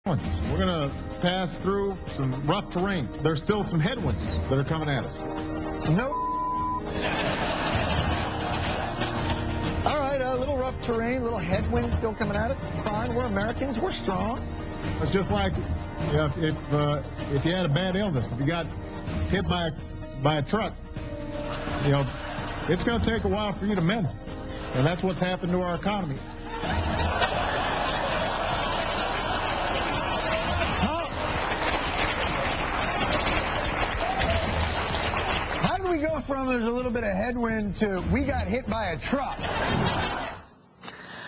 We're going to pass through some rough terrain. There's still some headwinds that are coming at us. Nope. All right, a little rough terrain, a little headwinds still coming at us. It's fine. We're Americans. We're strong. It's just like if you had a bad illness, if you got hit by a truck, it's going to take a while for you to mend. And that's what's happened to our economy. We go from there's a little bit of headwind to we got hit by a truck.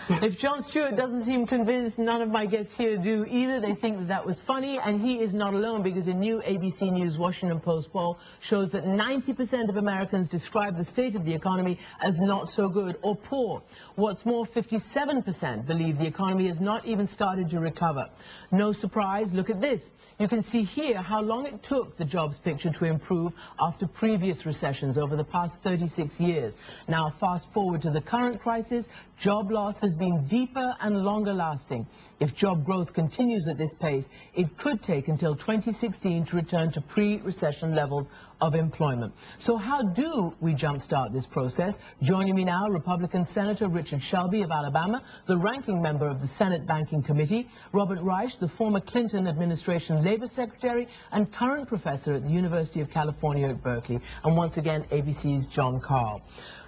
If Jon Stewart doesn't seem convinced, none of my guests here do either. They think that was funny, and he is not alone, because a new ABC News Washington Post poll shows that 90% of Americans describe the state of the economy as not so good or poor. What's more, 57% believe the economy has not even started to recover. No surprise, look at this. You can see here how long it took the jobs picture to improve after previous recessions over the past 36 years. Now, fast forward to the current crisis, job loss has been deeper and longer lasting. If job growth continues at this pace, it could take until 2016 to return to pre-recession levels of employment. So how do we jumpstart this process? Joining me now, Republican Senator Richard Shelby of Alabama, the ranking member of the Senate Banking Committee, Robert Reich, the former Clinton administration Labor Secretary and current professor at the University of California at Berkeley, and once again, ABC's Jon Karl.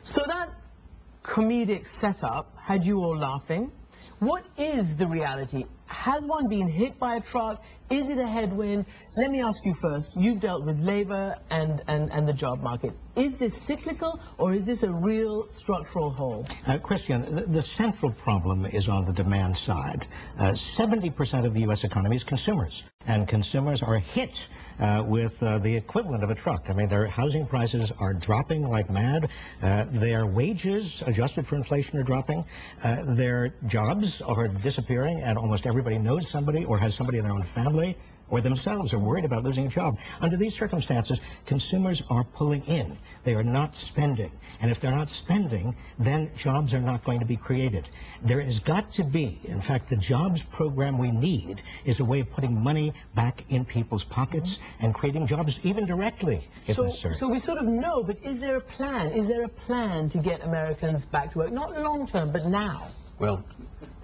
So that comedic setup had you all laughing. What is the reality? Has one been hit by a truck? Is it a headwind? Let me ask you first. You've dealt with labor and the job market. Is this cyclical, or is this a real structural hole? Christian, the central problem is on the demand side. 70% of the U.S. economy is consumers, and consumers are hit with the equivalent of a truck. I mean, their housing prices are dropping like mad. Their wages, adjusted for inflation, are dropping. Their jobs are disappearing, and almost everybody knows somebody or has somebody in their own family or themselves are worried about losing a job. Under these circumstances, consumers are pulling in. They are not spending. And if they're not spending, then jobs are not going to be created. There has got to be, in fact, the jobs program we need is a way of putting money back in people's pockets and creating jobs even directly, if necessary. So we sort of know, but is there a plan? Is there a plan to get Americans back to work? Not long term, but now. Well,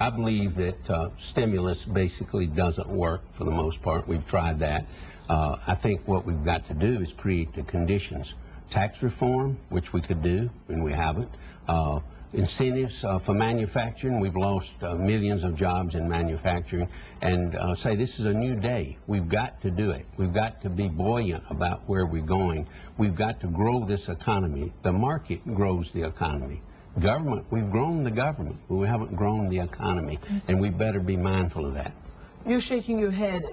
I believe that stimulus basically doesn't work for the most part. We've tried that. I think what we've got to do is create the conditions. Tax reform, which we could do, and we haven't. Incentives for manufacturing. We've lost millions of jobs in manufacturing. And say this is a new day. We've got to do it. We've got to be buoyant about where we're going. We've got to grow this economy. The market grows the economy. Government, we've grown the government, but we haven't grown the economy, and we better be mindful of that. You're shaking your head.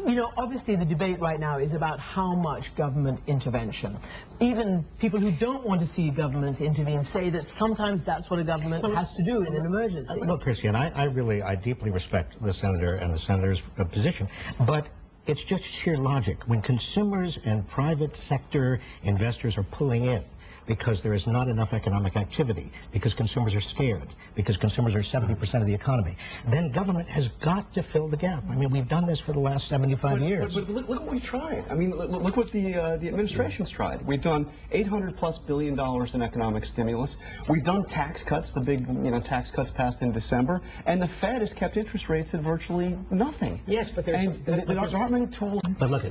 You know, obviously the debate right now is about how much government intervention. Even people who don't want to see governments intervene say that sometimes that's what a government has to do in an emergency. Look, Christian, I deeply respect the senator and the senator's position, but it's just sheer logic. When consumers and private sector investors are pulling in, because there is not enough economic activity, because consumers are scared, because consumers are 70% of the economy, then government has got to fill the gap. I mean, we've done this for the last 75 years. But look what we've tried. I mean, look what the administration's tried. We've done $800+ billion in economic stimulus. We've done tax cuts, the big tax cuts passed in December, and the Fed has kept interest rates at virtually nothing. Yes, but there aren't many tools. But look,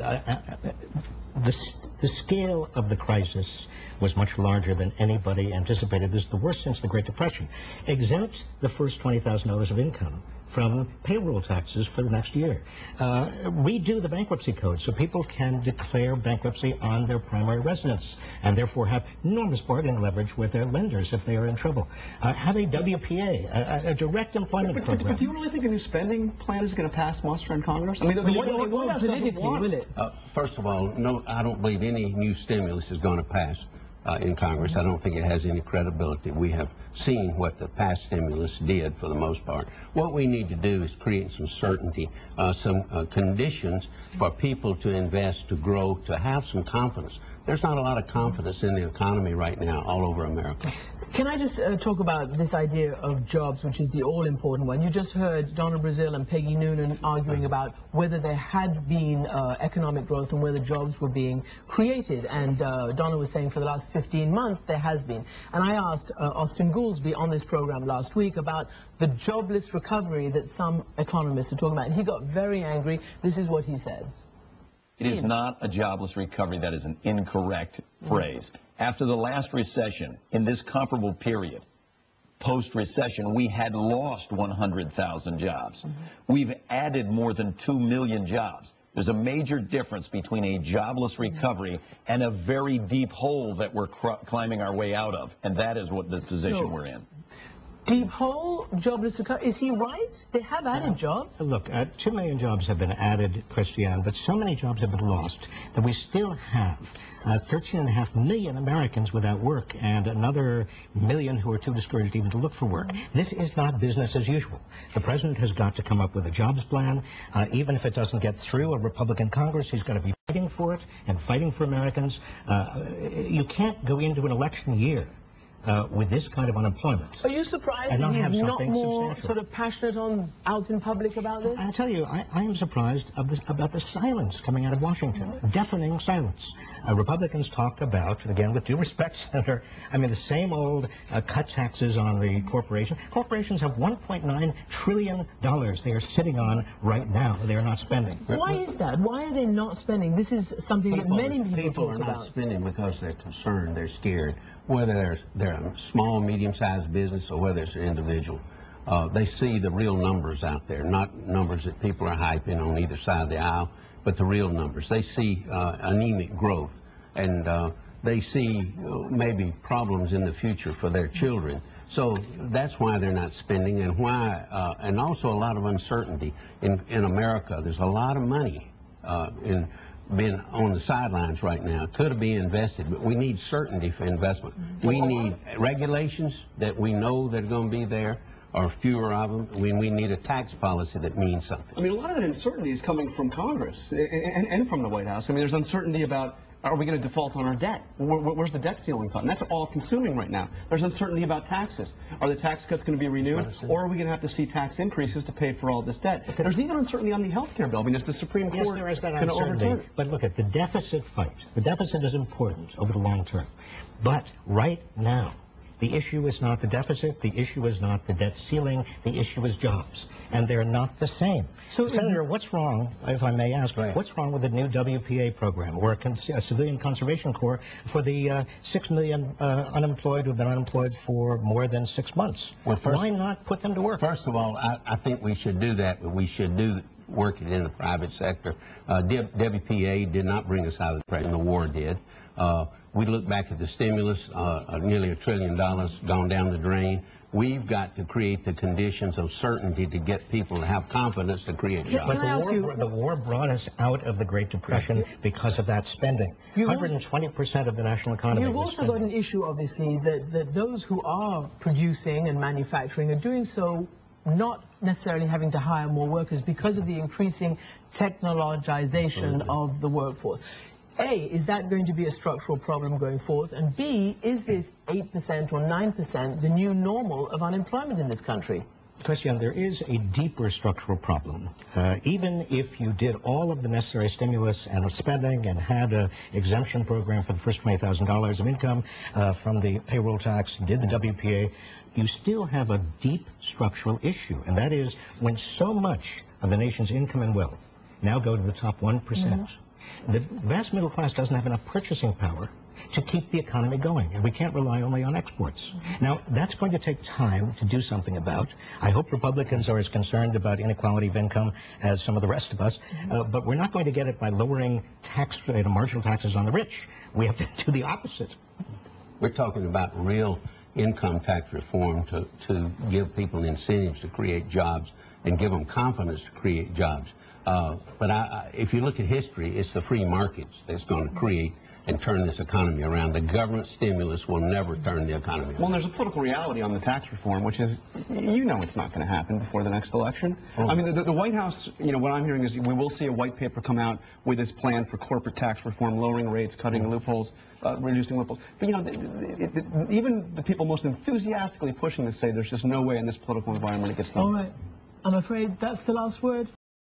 the scale of the crisis was much larger than anybody anticipated. This is the worst since the Great Depression. Exempt the first $20,000 of income from payroll taxes for the next year. Redo the bankruptcy code so people can declare bankruptcy on their primary residence and therefore have enormous bargaining leverage with their lenders if they are in trouble. Have a WPA, a direct employment program. But do you really think a new spending plan is going to pass muster in Congress? I mean, will it? First of all, no, I don't believe any new stimulus is going to pass in Congress. I don't think it has any credibility. We have seen what the past stimulus did for the most part. What we need to do is create some certainty, some conditions for people to invest, to grow, to have some confidence there's not a lot of confidence in the economy right now all over America. Can I just talk about this idea of jobs, which is the all-important one? You just heard Donna Brazile and Peggy Noonan arguing about whether there had been economic growth and whether jobs were being created. And Donna was saying for the last 15 months there has been. And I asked Austin Goolsbee on this program last week about the jobless recovery that some economists are talking about. And he got very angry. This is what he said. It is not a jobless recovery. That is an incorrect phrase. After the last recession, in this comparable period, post-recession, we had lost 100,000 jobs. We've added more than 2 million jobs. There's a major difference between a jobless recovery and a very deep hole that we're climbing our way out of, and that is what the position we're in. Deep hole, jobless recovery. Is he right? They have added jobs. Look, 2 million jobs have been added, Christiane, but so many jobs have been lost that we still have 13.5 million Americans without work and another million who are too discouraged even to look for work. This is not business as usual. The president has got to come up with a jobs plan. Even if it doesn't get through a Republican Congress, he's going to be fighting for it and fighting for Americans. You can't go into an election year with this kind of unemployment. Are you surprised that he's not more sort of passionate on out in public about this? I tell you, I am surprised about the silence coming out of Washington. Deafening silence. Republicans talk about, again, with due respect, Senator, I mean, the same old cut taxes on the corporation. Corporations have $1.9 trillion they are sitting on right now. They are not spending. Why is that? Why are they not spending? This is something that many people talk are not about. spending because they're concerned, they're scared, whether they're a small, medium-sized business or whether it's an individual. They see the real numbers out there, not numbers that people are hyping on either side of the aisle, but the real numbers. They see anemic growth, and they see maybe problems in the future for their children. So that's why they're not spending, and why, and also a lot of uncertainty in America. There's a lot of money in being on the sidelines right now. It could be invested, but we need certainty for investment. We need regulations that we know that are going to be there, or fewer of them. We need a tax policy that means something. I mean, a lot of that uncertainty is coming from Congress and from the White House. I mean, there's uncertainty about, are we going to default on our debt? Where's the debt ceiling cut? And that's all consuming right now. There's uncertainty about taxes. Are the tax cuts going to be renewed, or are we going to have to see tax increases to pay for all this debt? There's even uncertainty on the health care bill. I mean, is the Supreme Court there is that going to overturn it? But look at the deficit fight. The deficit is important over the long term. But right now, the issue is not the deficit, the issue is not the debt ceiling, the issue is jobs. And they're not the same. So, Senator, what's wrong, if I may ask, what's wrong with the new WPA program, or a civilian conservation corps for the 6 million unemployed who have been unemployed for more than 6 months? Well, why not put them to work? First of all, I think we should do that, but we should work it in the private sector. WPA did not bring us out of the depression, the war did. We look back at the stimulus, nearly $1 trillion gone down the drain. We've got to create the conditions of certainty to get people to have confidence to create jobs. But the war brought us out of the Great Depression because of that spending. 120% of the national economy. You've also got an issue, obviously, that those who are producing and manufacturing are doing so not necessarily having to hire more workers because of the increasing technologization of the workforce. A, is that going to be a structural problem going forth? And B, is this 8% or 9% the new normal of unemployment in this country? Christiane, there is a deeper structural problem. Even if you did all of the necessary stimulus and spending and had an exemption program for the first $20,000 of income from the payroll tax, did the WPA, you still have a deep structural issue, and that is when so much of the nation's income and wealth now go to the top 1%. The vast middle class doesn't have enough purchasing power to keep the economy going, and we can't rely only on exports. Now, that's going to take time to do something about. I hope Republicans are as concerned about inequality of income as some of the rest of us, but we're not going to get it by lowering tax rate or marginal taxes on the rich. We have to do the opposite. We're talking about real income tax reform to give people incentives to create jobs and give them confidence to create jobs. But if you look at history, it's the free markets that's going to create and turn this economy around. The government stimulus will never turn the economy around. Well, there's a political reality on the tax reform, which is, you know, it's not going to happen before the next election. I mean, the White House, you know, what I'm hearing is we will see a white paper come out with this plan for corporate tax reform, lowering rates, cutting loopholes, reducing loopholes. But, you know, even the people most enthusiastically pushing this say there's just no way in this political environment it gets done. All right. I'm afraid that's the last word.